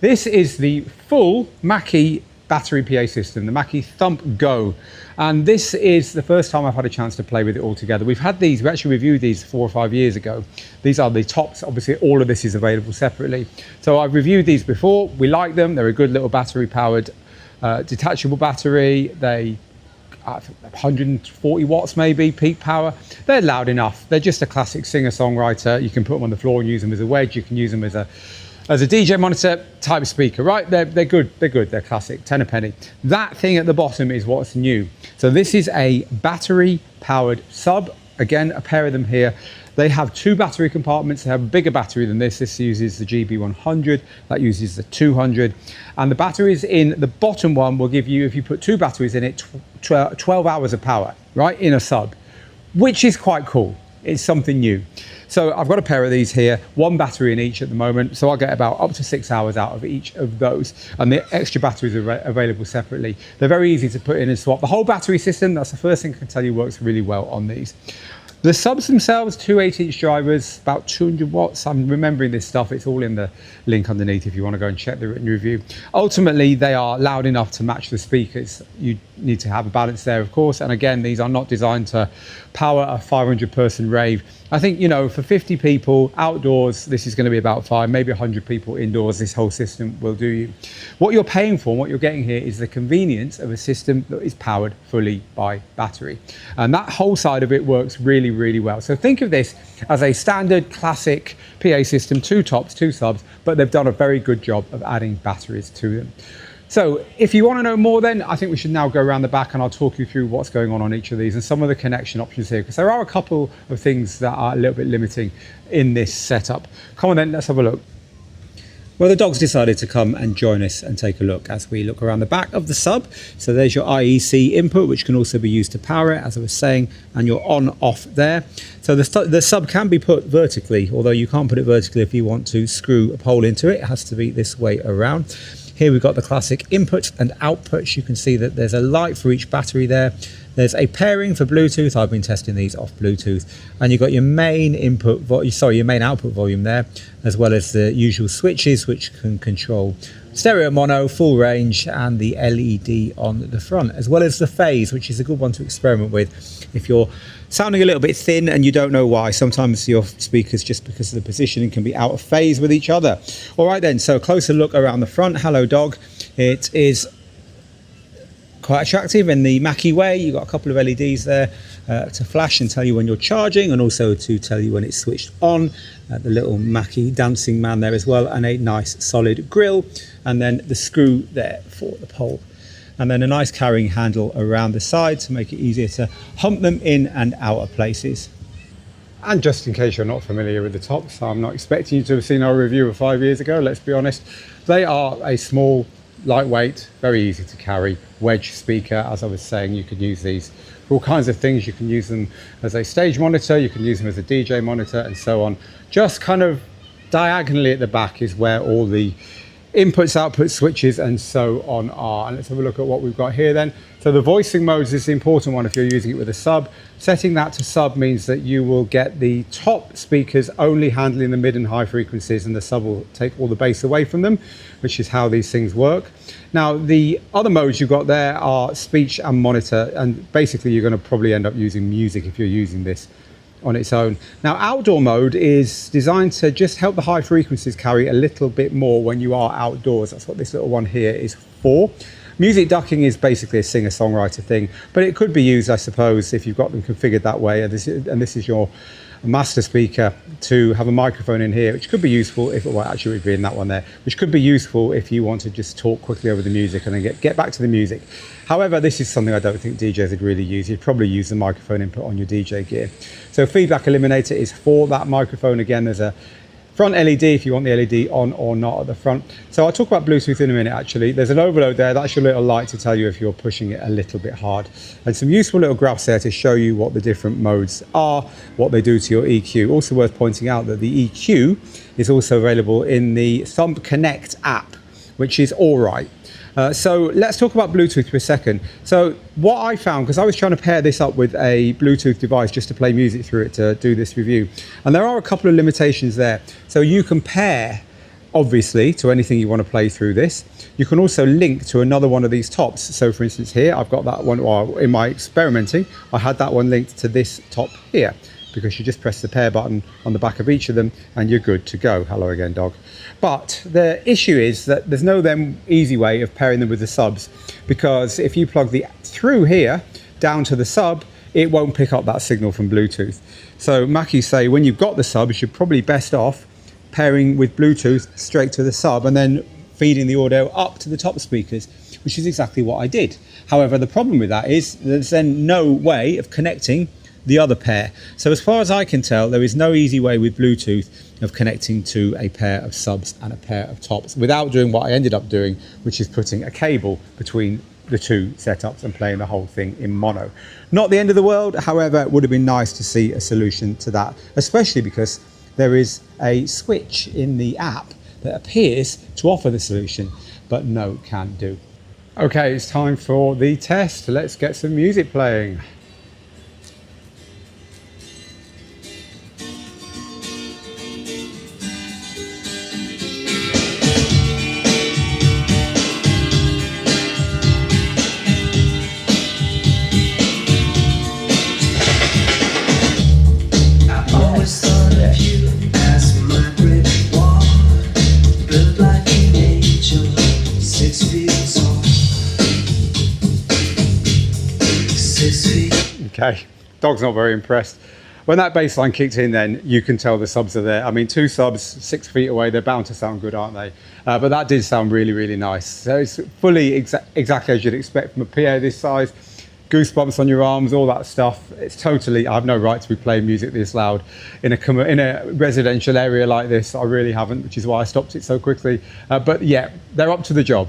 This is the full Mackie battery PA system, the Mackie Thump Go. And this is the first time I've had a chance to play with it all together. We've had these, we actually reviewed these 4 or 5 years ago. These are the tops. Obviously, all of this is available separately. So I've reviewed these before. We like them. They're a good little battery powered detachable battery. They 140 watts maybe peak power. They're loud enough. They're just a classic singer-songwriter. You can put them on the floor and use them as a wedge. You can use them as a DJ monitor type speaker, right? They're good, they're classic, 10 a penny. That thing at the bottom is what's new. So this is a battery powered sub. Again, a pair of them here. They have 2 battery compartments. They have a bigger battery than this. This uses the GB100, that uses the 200. And the batteries in the bottom one will give you, if you put 2 batteries in it, 12 hours of power, right? In a sub, which is quite cool. It's something new. So I've got a pair of these here, 1 battery in each at the moment. So I'll get about up to 6 hours out of each of those. And the extra batteries are available separately. They're very easy to put in and swap. The whole battery system, that's the first thing I can tell you, works really well on these. The subs themselves, 2 8-inch drivers, about 200 watts. I'm remembering this stuff. It's all in the link underneath if you want to go and check the written review. Ultimately, they are loud enough to match the speakers. You need to have a balance there, of course. And again, these are not designed to power a 500-person rave. I think, you know, for 50 people outdoors, this is going to be about 5, maybe 100 people indoors. This whole system will do you. What you're paying for and what you're getting here is the convenience of a system that is powered fully by battery. And that whole side of it works really, really well. So think of this as a standard classic PA system, 2 tops, 2 subs, but they've done a very good job of adding batteries to them. So if you want to know more, then I think we should now go around the back and I'll talk you through what's going on each of these and some of the connection options here, because there are a couple of things that are a little bit limiting in this setup. Come on then, let's have a look. Well, the dog's decided to come and join us and take a look as we look around the back of the sub. So there's your IEC input, which can also be used to power it, as I was saying, and your on-off there. So the sub can be put vertically, although you can't put it vertically if you want to screw a pole into it. It has to be this way around. Here we've got the classic input and outputs. You can see that there's a light for each battery there. There's a pairing for Bluetooth. I've been testing these off Bluetooth. And you've got your main your main output volume there, as well as the usual switches, which can control stereo, mono, full range, and the LED on the front, as well as the phase, which is a good one to experiment with if you're sounding a little bit thin and you don't know why. Sometimes your speakers, just because of the positioning, can be out of phase with each other. All right then, so a closer look around the front. Hello dog. It is quite attractive in the Mackie way. You've got a couple of LEDs there to flash and tell you when you're charging, and also to tell you when it's switched on. The little Mackie dancing man there as well, and a nice solid grille, and then the screw there for the pole. And then a nice carrying handle around the side to make it easier to hump them in and out of places. And just in case you're not familiar with the tops, I'm not expecting you to have seen our review of 5 years ago, let's be honest. They are a small, lightweight, very easy to carry wedge speaker. As I was saying, you can use these for all kinds of things. You can use them as a stage monitor, you can use them as a DJ monitor, and so on. Just kind of diagonally at the back is where all the inputs, outputs, switches, and so on are. And let's have a look at what we've got here then. So the voicing modes is the important one if you're using it with a sub. Setting that to sub means that you will get the top speakers only handling the mid and high frequencies, and the sub will take all the bass away from them, which is how these things work. Now, the other modes you've got there are speech and monitor, and basically you're going to probably end up using music if you're using this on its own. Now, outdoor mode is designed to just help the high frequencies carry a little bit more when you are outdoors. That's what this little one here is for. Music ducking is basically a singer-songwriter thing, but it could be used, I suppose, if you've got them configured that way. And this is your master speaker, to have a microphone in here, which could be useful if, well, actually it would be in that one there, which could be useful if you want to just talk quickly over the music and then get back to the music. However, this is something I don't think DJs would really use. You'd probably use the microphone input on your DJ gear. So feedback eliminator is for that microphone. Again, there's a front LED if you want the LED on or not at the front. So I'll talk about Bluetooth in a minute actually. There's an overload there, that's your little light to tell you if you're pushing it a little bit hard. And some useful little graphs there to show you what the different modes are, what they do to your EQ. Also worth pointing out that the EQ is also available in the Thump Connect app, which is all right. So let's talk about Bluetooth for a second. So what I found, because I was trying to pair this up with a Bluetooth device just to play music through it to do this review, and there are a couple of limitations there. So you can pair obviously, to anything you want to play through this. You can also link to another one of these tops. So for instance here, I've got that one, or in my experimenting, I had that one linked to this top here, because you just press the pair button on the back of each of them and you're good to go. Hello again, dog. But the issue is that there's no easy way of pairing them with the subs, because if you plug the through here down to the sub, it won't pick up that signal from Bluetooth. So Mackie say when you've got the subs, you're probably best off pairing with Bluetooth straight to the sub and then feeding the audio up to the top speakers, which is exactly what I did. However, the problem with that is there's then no way of connecting the other pair. So as far as I can tell, there is no easy way with Bluetooth of connecting to a pair of subs and a pair of tops without doing what I ended up doing, which is putting a cable between the two setups and playing the whole thing in mono. Not the end of the world, however, it would have been nice to see a solution to that, especially because there is a switch in the app that appears to offer the solution, but no can do. Okay, it's time for the test. Let's get some music playing. Okay, dog's not very impressed. When that bass line kicked in, then you can tell the subs are there. I mean, two subs 6 feet away, they're bound to sound good, aren't they? But that did sound really, really nice. So it's fully exactly as you'd expect from a PA this size. Goosebumps on your arms, all that stuff. It's totally, I have no right to be playing music this loud in a residential area like this. I really haven't, which is why I stopped it so quickly. But yeah, they're up to the job.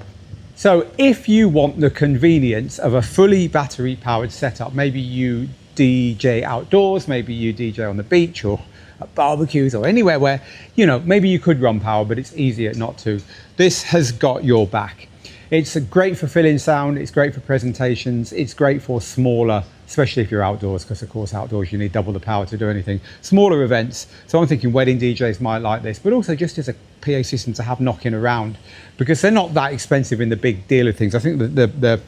So if you want the convenience of a fully battery powered setup, maybe you DJ outdoors, maybe you DJ on the beach or at barbecues or anywhere where, you know, maybe you could run power, but it's easier not to. This has got your back. It's a great for fill-in sound, it's great for presentations, it's great for smaller, especially if you're outdoors, because of course outdoors you need double the power to do anything. Smaller events, so I'm thinking wedding DJs might like this, but also just as a PA system to have knocking around, because they're not that expensive in the big deal of things. I think the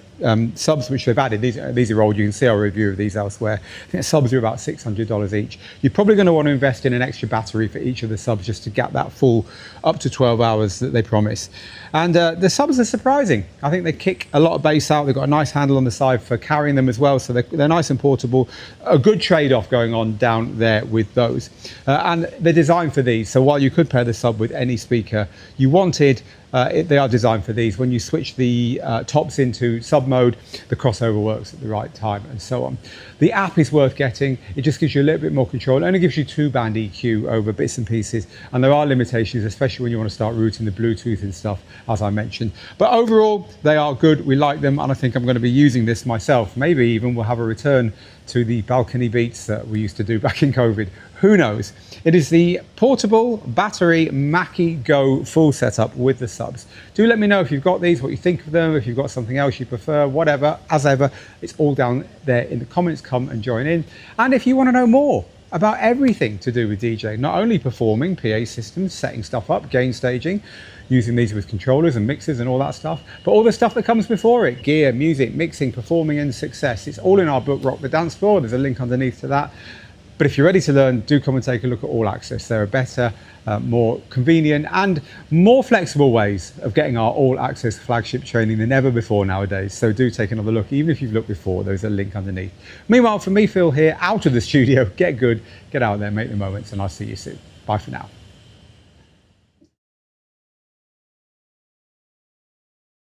subs which they've added, these are old, you can see our review of these elsewhere. I think the subs are about $600 each. You're probably going to want to invest in an extra battery for each of the subs just to get that full up to 12 hours that they promise. And the subs are surprising. I think they kick a lot of bass out. They've got a nice handle on the side for carrying them as well, so they're nice and portable. A good trade-off going on down there with those. And they're designed for these, so while you could pair the sub with any speaker you wanted, they are designed for these. When you switch the tops into sub mode, the crossover works at the right time and so on. The app is worth getting. It just gives you a little bit more control. It only gives you 2-band EQ over bits and pieces, and there are limitations, especially when you want to start routing the Bluetooth and stuff, as I mentioned. But overall, they are good. We like them, and I think I'm going to be using this myself. Maybe even we'll have a return to the balcony beats that we used to do back in COVID. Who knows? It is the portable battery Mackie Go full setup with the subs. Do let me know if you've got these, what you think of them, if you've got something else you prefer, whatever. As ever, it's all down there in the comments. Come and join in. And if you want to know more about everything to do with DJing, not only performing, PA systems, setting stuff up, gain staging, using these with controllers and mixers and all that stuff, but all the stuff that comes before it, gear, music, mixing, performing and success. It's all in our book, Rock the Dance Floor. There's a link underneath to that. But if you're ready to learn, do come and take a look at All Access. There are better, more convenient and more flexible ways of getting our All Access flagship training than ever before nowadays. So do take another look. Even if you've looked before, there's a link underneath. Meanwhile, from me, Phil, here, out of the studio, get good, get out there, make the moments, and I'll see you soon. Bye for now.